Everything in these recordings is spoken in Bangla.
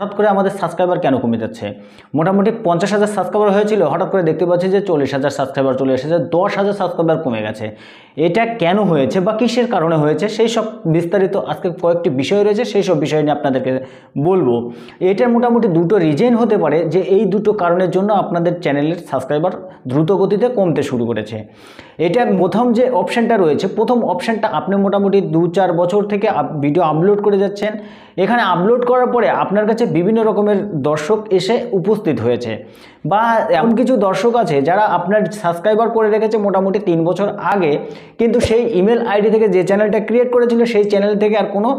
হঠাৎ করে আমাদের সাবস্ক্রাইবার কেন কমে যাচ্ছে? মোটামুটি 50,000 সাবস্ক্রাইবার হয়েছিল, হঠাৎ করে দেখতে পাচ্ছি যে 40,000 সাবস্ক্রাইবার চলে এসেছে, 10,000 সাবস্ক্রাইবার কমে গেছে। এটা কেন হয়েছে বা কিসের কারণে হয়েছে সেই সব বিস্তারিত আজকে কয়েকটি বিষয় রয়েছে, সেই সব বিষয় নিয়ে আপনাদেরকে বলবো। এটার মোটামুটি দুটো রিজন হতে পারে যে এই দুটো কারণের জন্য আপনাদের চ্যানেলের সাবস্ক্রাইবার দ্রুত গতিতে কমতে শুরু করেছে। এটা প্রথম যে অপশানটা রয়েছে, প্রথম অপশানটা আপনি মোটামুটি 2-4 বছর থেকে ভিডিও আপলোড করে যাচ্ছেন। এখানে আপলোড করার পরে আপনার কাছে বিভিন্ন রকমের দর্শক এসে উপস্থিত হয়েছে, বা এমন কিছু দর্শক আছে যারা আপনার সাবস্ক্রাইবার করে রেখেছে মোটামুটি 3 বছর আগে, কিন্তু সেই ইমেল আইডি থেকে যে চ্যানেলটা ক্রিয়েট করেছিল সেই চ্যানেল থেকে আর কোনো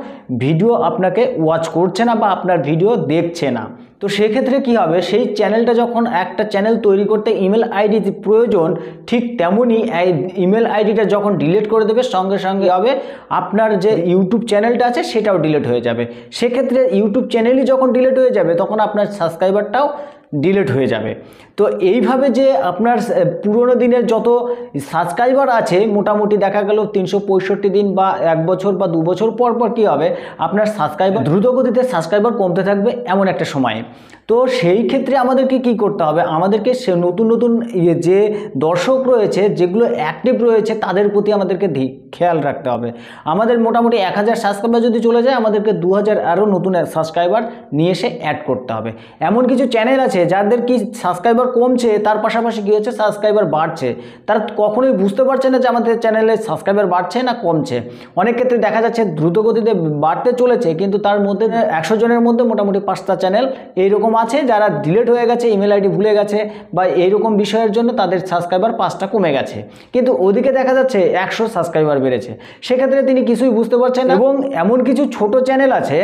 ভিডিও আপনাকে ওয়াচ করছে না বা আপনার ভিডিও দেখছে না। তো সেক্ষেত্রে কি হবে, সেই চ্যানেলটা যখন একটা চ্যানেল তৈরি করতে ইমেল আইডি প্রয়োজন, ঠিক তেমনই ইমেল আইডিটা যখন ডিলিট করে দেবে সঙ্গে সঙ্গে হবে আপনার যে ইউটিউব চ্যানেলটা আছে সেটাও ডিলিট হয়ে যাবে। সেক্ষেত্রে ইউটিউব চ্যানেলই যখন ডিলিট হয়ে যাবে তখন আপনার সাবস্ক্রাইবারটাও ডিলিট হয়ে যাবে। তো এইভাবে যে আপনার পুরোনো দিনের যত সাবস্ক্রাইবার আছে, মোটামুটি দেখা গেল 365 দিন বা 1 বছর বা 2 বছর পর পর কী হবে, আপনার সাবস্ক্রাইবার দ্রুতগতিতে সাবস্ক্রাইবার কমতে থাকবে এমন একটা সময়ে। তো সেই ক্ষেত্রে আমাদেরকে কি করতে হবে, আমাদেরকে সে নতুন নতুন যে দর্শক রয়েছে, যেগুলো অ্যাক্টিভ রয়েছে, তাদের প্রতি আমাদেরকে খেয়াল রাখতে হবে। আমাদের মোটামুটি 1000 সাবস্ক্রাইবার যদি চলে যায়, আমাদেরকে 2000 আরও নতুন সাবস্ক্রাইবার নিয়ে এসে অ্যাড করতে হবে। এমন কিছু চ্যানেল আছে যাদের কি সাবস্ক্রাইবার কমছে, তার পাশাপাশি কী হচ্ছে, সাবস্ক্রাইবার বাড়ছে। তারা কখনোই বুঝতে পারছে না যে আমাদের চ্যানেলে সাবস্ক্রাইবার বাড়ছে না কমছে। অনেক ক্ষেত্রে দেখা যাচ্ছে দ্রুতগতিতে বাড়তে চলেছে, কিন্তু তার মধ্যে 100 জনের মধ্যে মোটামুটি 5টা চ্যানেল এইরকম আছে যারা ডিলিট হয়ে গেছে, ইমেল আইডি ভুলে গেছে বা এইরকম বিষয়ের জন্য তাদের সাবস্ক্রাইবার 5টা কমে গেছে, কিন্তু ওদিকে দেখা যাচ্ছে 100 সাবস্ক্রাইবার বেড়েছে। সেক্ষেত্রে তিনি কিছুই বুঝতে পারছেন না। এবং এমন কিছু ছোট চ্যানেল আছে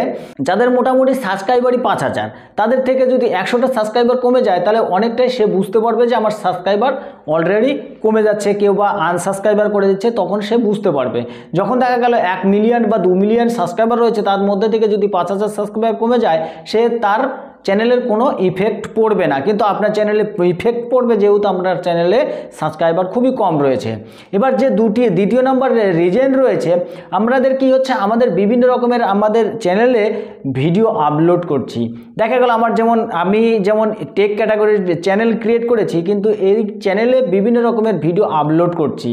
যাদের মোটামুটি সাবস্ক্রাইবারই 5000, তাদের থেকে যদি 100টা সাবস্ক্রাইবার কমে যায় তাহলে অনেকটাই সে বুঝতে পারবে যে আমার সাবস্ক্রাইবার অলরেডি কমে যাচ্ছে, কেউ বা আনসাবস্ক্রাইবার করে দিচ্ছে, তখন সে বুঝতে পারবে। যখন দেখা গেল 1 মিলিয়ন বা 2 মিলিয়ন সাবস্ক্রাইবার রয়েছে, তার মধ্যে থেকে যদি 5000 সাবস্ক্রাইবার কমে যায়, সে তার চ্যানেলের কোনো ইফেক্ট পড়বে না, কিন্তু আপনার চ্যানেলে ইফেক্ট পড়বে যেহেতু আপনার চ্যানেলে সাবস্ক্রাইবার খুবই কম রয়েছে। এবার যে দ্বিতীয় নম্বর রিজন রয়েছে, আমাদের কি হচ্ছে, আমাদের বিভিন্ন রকমের আমাদের চ্যানেলে ভিডিও আপলোড করছি। দেখা গেল আমি যেমন টেক ক্যাটাগরির চ্যানেল ক্রিয়েট করেছি, কিন্তু এই চ্যানেলে বিভিন্ন রকমের ভিডিও আপলোড করছি।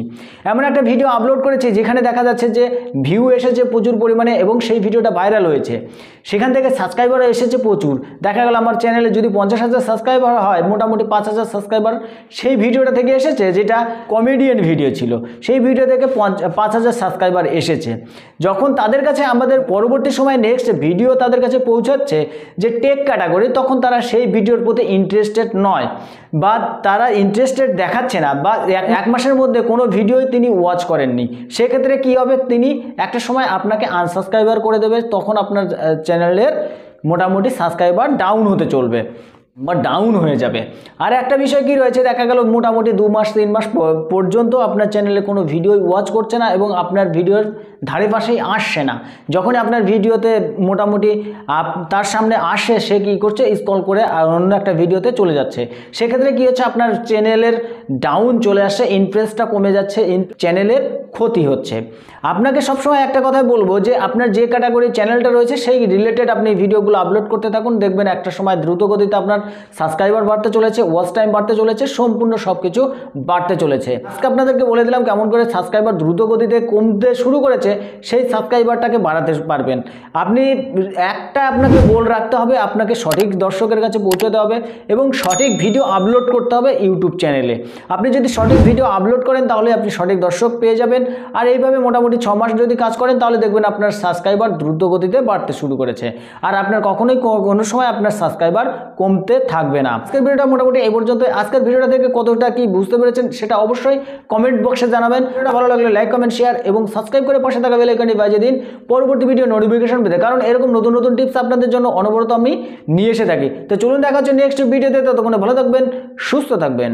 এমন একটা ভিডিও আপলোড করেছি যেখানে দেখা যাচ্ছে যে ভিউ এসেছে প্রচুর পরিমাণে এবং সেই ভিডিওটা ভাইরাল হয়েছে, সেখান থেকে সাবস্ক্রাইবারও এসেছে প্রচুর। দেখা গেল আমার চ্যানেলে যদি 50,000 সাবস্ক্রাইবার হয়, মোটামুটি 5,000 সাবস্ক্রাইবার সেই ভিডিওটা থেকে এসেছে, যেটা কমেডিয়ান ভিডিও ছিল, সেই ভিডিও থেকে 5,000 সাবস্ক্রাইবার এসেছে। যখন তাদের কাছে আমাদের পরবর্তী সময় নেক্সট ভিডিও তাদের কাছে পৌঁছাচ্ছে যে টেক ক্যাটাগরি, তখন তারা সেই ভিডিওর প্রতি ইন্টারেস্টেড নয় বা তারা ইন্টারেস্টেড দেখাচ্ছে না, বা 1 মাসের মধ্যে কোনো ভিডিওই তিনি ওয়াচ করেননি। সেক্ষেত্রে কী হবে, তিনি একটা সময় আপনাকে আনসাবস্ক্রাইবার করে দেবে, তখন আপনার চ্যানেলের মোটামুটি সাবস্ক্রাইবার ডাউন হতে চলবে বা ডাউন হয়ে যাবে। আর একটা বিষয় কি রয়েছে, দেখা গেল মোটামুটি 2 মাস 3 মাস পর্যন্ত আপনার চ্যানেলে কোনো ভিডিও ওয়াচ করছে না এবং আপনার ভিডিওর ধারে পাশেই আসছে না। যখনই আপনার ভিডিওতে মোটামুটি তার সামনে আসে, সে কী করছে, স্ক্রল করে আর অন্য একটা ভিডিওতে চলে যাচ্ছে। সেক্ষেত্রে কী হচ্ছে, আপনার চ্যানেলের ডাউন চলে আসছে, ইন্টারেস্টটা কমে যাচ্ছে, চ্যানেলের ক্ষতি হচ্ছে। আপনাকে সবসময় একটা কথাই বলবো যে আপনার যে ক্যাটাগরির চ্যানেলটা রয়েছে সেই রিলেটেড আপনি ভিডিওগুলো আপলোড করতে থাকুন, দেখবেন একটা সময় দ্রুত গতিতে আপনার সাবস্ক্রাইবার বাড়তে চলেছে, ওয়াচ টাইম বাড়তে চলেছে, সম্পূর্ণ সব কিছু বাড়তে চলেছে। আজকে আপনাদেরকে বলে দিলাম কেমন করে সাবস্ক্রাইবার দ্রুত গতিতে কমতে শুরু করেছে, সেই সাবস্ক্রাইবারটাকে বাড়াতে পারবেন। আপনাকে গোল রাখতে হবে, আপনাকে সঠিক দর্শকের কাছে পৌঁছাতে হবে এবং সঠিক ভিডিও আপলোড করতে হবে ইউটিউব চ্যানেলে। আপনি যদি সঠিক ভিডিও আপলোড করেন তাহলে আপনি সঠিক দর্শক পেয়ে যাবেন। আর এইভাবে মোটামুটি 6 মাস যদি কাজ করেন তাহলে দেখবেন আপনার সাবস্ক্রাইবার দ্রুত গতিতে বাড়তে শুরু করেছে, আর আপনার কখনোই কোনো সময় আপনার সাবস্ক্রাইবার কমতে থাকবে না। আজকের ভিডিওটা মোটামুটি এই পর্যন্ত। আজকের ভিডিওটা থেকে কতটা কি বুঝতে পেরেছেন সেটা অবশ্যই কমেন্ট বক্সে জানাবেন। ভিডিওটা ভালো লাগলে লাইক, কমেন্ট, শেয়ার এবং সাবস্ক্রাইব করে পাশে থাকা বেল আইকনটি বাজিয়ে দিন পরবর্তী ভিডিও নোটিফিকেশন পেতে, কারণ এরকম নতুন নতুন টিপস আপনাদের জন্য অনবরত আমি নিয়ে এসে থাকি। তো চলুন দেখা হচ্ছে নেক্সট ভিডিওতে, ততক্ষণে ভালো থাকবেন, সুস্থ থাকবেন।